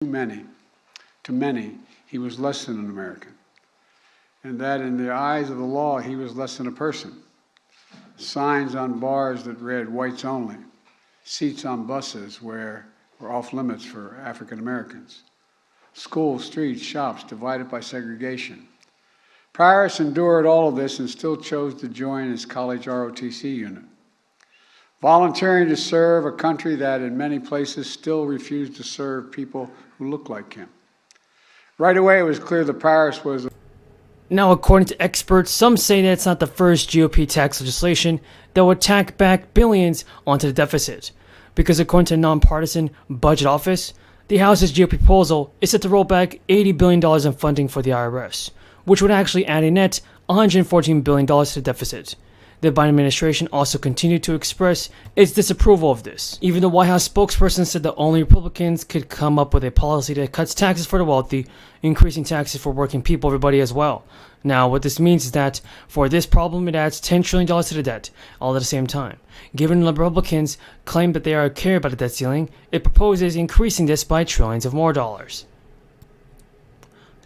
To many, he was less than an American, and that in the eyes of the law, he was less than a person. Signs on bars that read whites only, seats on buses were off limits for African Americans, schools, streets, shops divided by segregation. Paris endured all of this and still chose to join his college ROTC unit, volunteering to serve a country that in many places still refused to serve people who looked like him. Right away, it was clear that Paris was... Now, according to experts, some say that it's not the first GOP tax legislation that will tack back billions onto the deficit. Because according to the nonpartisan Budget Office, the House's GOP proposal is set to roll back $80 billion in funding for the IRS, which would actually add a net $114 billion to the deficit. The Biden administration also continued to express its disapproval of this. Even the White House spokesperson said that only Republicans could come up with a policy that cuts taxes for the wealthy, increasing taxes for working people, everybody as well. Now, what this means is that for this problem, it adds $10 trillion to the debt, all at the same time. Given the Republicans claim that they care about the debt ceiling, it proposes increasing this by trillions of more dollars.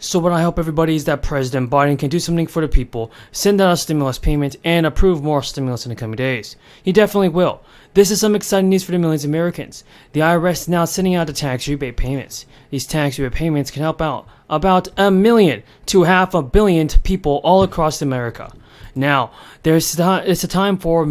So what I hope, everybody, is that President Biden can do something for the people, send out a stimulus payment, and approve more stimulus in the coming days. He definitely will. This is some exciting news for the millions of Americans. The IRS is now sending out the tax rebate payments. These tax rebate payments can help out about 1 million to 500 million people all across America. Now, it's a time for...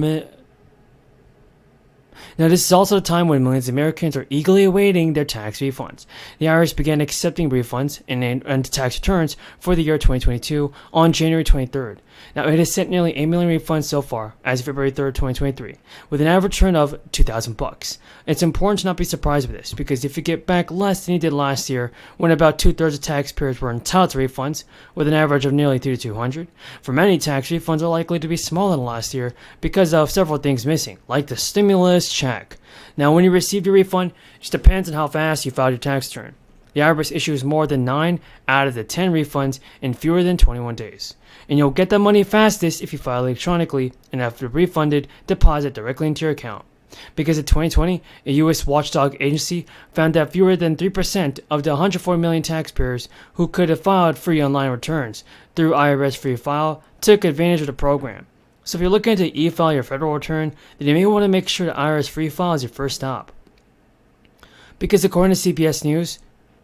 Now, this is also the time when millions of Americans are eagerly awaiting their tax refunds. The IRS began accepting refunds and tax returns for the year 2022 on January 23rd. Now, it has sent nearly 8 million refunds so far as of February 3rd, 2023, with an average return of $2,000. It's important to not be surprised with this, because if you get back less than you did last year, when about 2/3 of taxpayers were entitled to refunds, with an average of nearly $3,200, for many, tax refunds are likely to be smaller than last year because of several things missing, like the stimulus check. Now, when you receive your refund, it just depends on how fast you filed your tax return. The IRS issues more than 9 out of the 10 refunds in fewer than 21 days. And you'll get that money fastest if you file electronically and after refunded, deposit directly into your account. Because in 2020, a U.S. watchdog agency found that fewer than 3% of the 104 million taxpayers who could have filed free online returns through IRS Free File took advantage of the program. So if you're looking to e-file your federal return, then you may want to make sure the IRS Free File is your first stop. Because according to CBS News,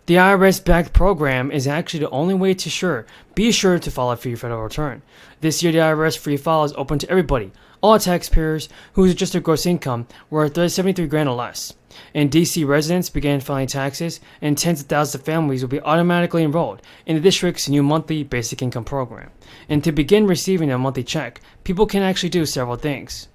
the IRS-backed program is actually the only way to be sure to file a free federal return. This year, the IRS Free File is open to everybody, all taxpayers whose adjusted gross income were $73,000 or less. And DC residents began filing taxes, and tens of thousands of families will be automatically enrolled in the district's new monthly basic income program. And to begin receiving a monthly check, people can actually do several things.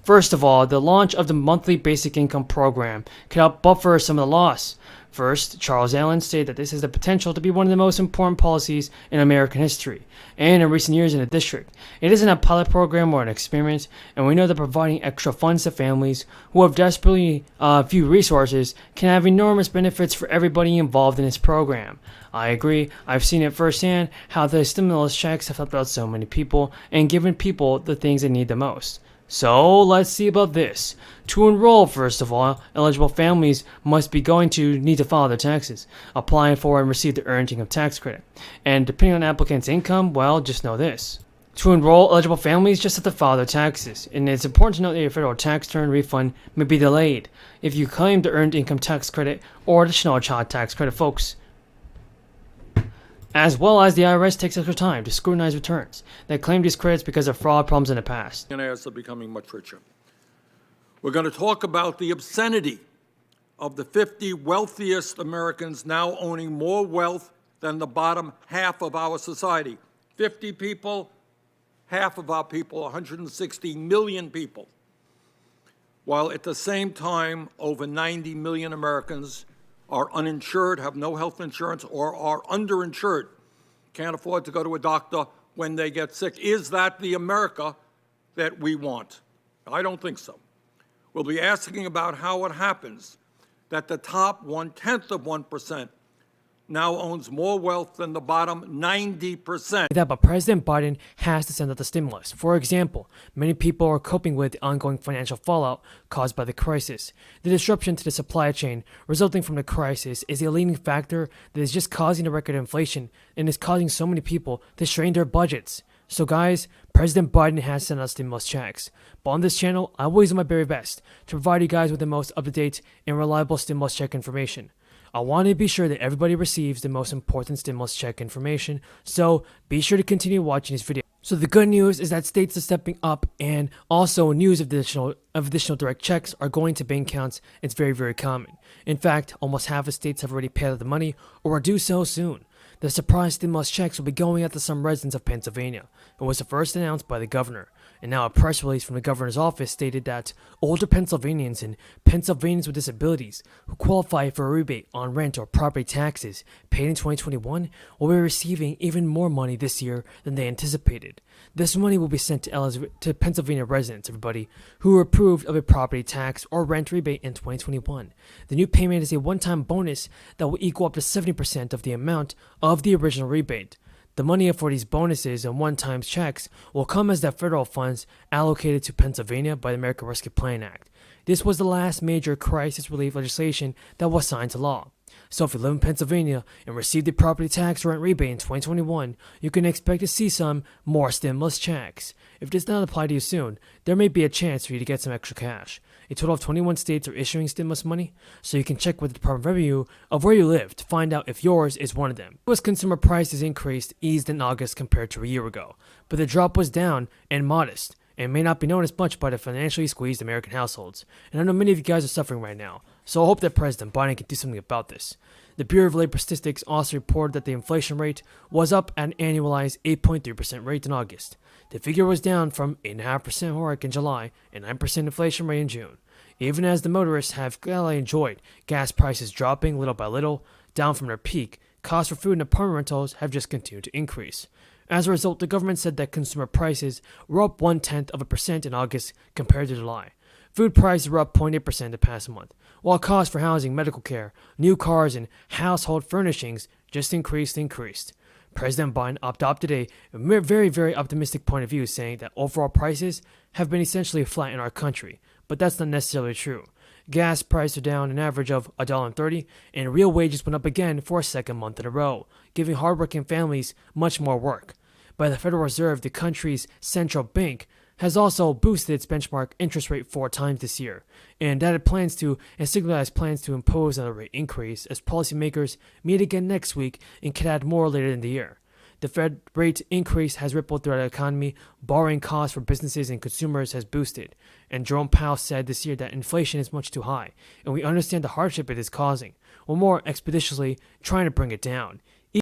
First of all, the launch of the monthly basic income program can help buffer some of the loss. First, Charles Allen stated that this has the potential to be one of the most important policies in American history, and in recent years in the district. It isn't a pilot program or an experiment, and we know that providing extra funds to families who have desperately few resources can have enormous benefits for everybody involved in this program. I agree. I've seen it firsthand how the stimulus checks have helped out so many people and given people the things they need the most. So let's see about this. To enroll, first of all, eligible families must be going to need to file their taxes, applying for and receive the earned income tax credit. And depending on the applicant's income, well, just know this. To enroll, eligible families just have to file their taxes, and it's important to note that your federal tax return refund may be delayed if you claim the earned income tax credit or additional child tax credit, folks. As well as the IRS takes extra time to scrutinize returns that claim these credits because of fraud problems in the past. Millionaires are becoming much richer. We're going to talk about the obscenity of the 50 wealthiest Americans now owning more wealth than the bottom half of our society. 50 people, half of our people, 160 million people. While at the same time, over 90 million Americans are uninsured, have no health insurance, or are underinsured, can't afford to go to a doctor when they get sick. Is that the America that we want? I don't think so. We'll be asking about how it happens that the top 1/10 of 1% now owns more wealth than the bottom 90%. But President Biden has to send out the stimulus. For example, many people are coping with the ongoing financial fallout caused by the crisis. The disruption to the supply chain resulting from the crisis is a leading factor that is just causing the record inflation and is causing so many people to strain their budgets. So guys, President Biden has sent out stimulus checks. But on this channel, I always do my very best to provide you guys with the most up-to-date and reliable stimulus check information. I want to be sure that everybody receives the most important stimulus check information, so be sure to continue watching this video. So the good news is that states are stepping up, and also news of additional direct checks are going to bank accounts. It's very, very common. In fact, almost half of states have already paid out the money or will do so soon. The surprise stimulus checks will be going out to some residents of Pennsylvania. It was first announced by the governor, and now a press release from the governor's office stated that older Pennsylvanians and Pennsylvanians with disabilities who qualify for a rebate on rent or property taxes paid in 2021 will be receiving even more money this year than they anticipated. This money will be sent to Pennsylvania residents, everybody, who were approved of a property tax or rent rebate in 2021. The new payment is a one-time bonus that will equal up to 70% of the amount of the original rebate. The money for these bonuses and one-time checks will come as the federal funds allocated to Pennsylvania by the American Rescue Plan Act. This was the last major crisis relief legislation that was signed to law. So if you live in Pennsylvania and received a property tax or rent rebate in 2021, you can expect to see some more stimulus checks. If it does not apply to you soon, there may be a chance for you to get some extra cash. A total of 21 states are issuing stimulus money, so you can check with the Department of Revenue of where you live to find out if yours is one of them. U.S. consumer prices eased in August compared to a year ago, but the drop was down and modest, and may not be known as much by the financially squeezed American households. And I know many of you guys are suffering right now, so I hope that President Biden can do something about this. The Bureau of Labor Statistics also reported that the inflation rate was up at an annualized 8.3% rate in August. The figure was down from 8.5% hike in July and 9% inflation rate in June. Even as the motorists have gladly enjoyed gas prices dropping little by little, down from their peak, costs for food and apartment rentals have just continued to increase. As a result, the government said that consumer prices were up 0.1% in August compared to July. Food prices were up 0.8% the past month, while costs for housing, medical care, new cars, and household furnishings just increased. President Biden adopted a very, very optimistic point of view, saying that overall prices have been essentially flat in our country, but that's not necessarily true. Gas prices are down an average of $1.30, and real wages went up again for a second month in a row, giving hardworking families much more work. By the Federal Reserve, the country's central bank, has also boosted its benchmark interest rate 4 times this year, and that it signalized plans to impose another rate increase as policymakers meet again next week and could add more later in the year. The Fed rate increase has rippled throughout the economy, borrowing costs for businesses and consumers has boosted, and Jerome Powell said this year that inflation is much too high, and we understand the hardship it is causing. We're more expeditiously trying to bring it down.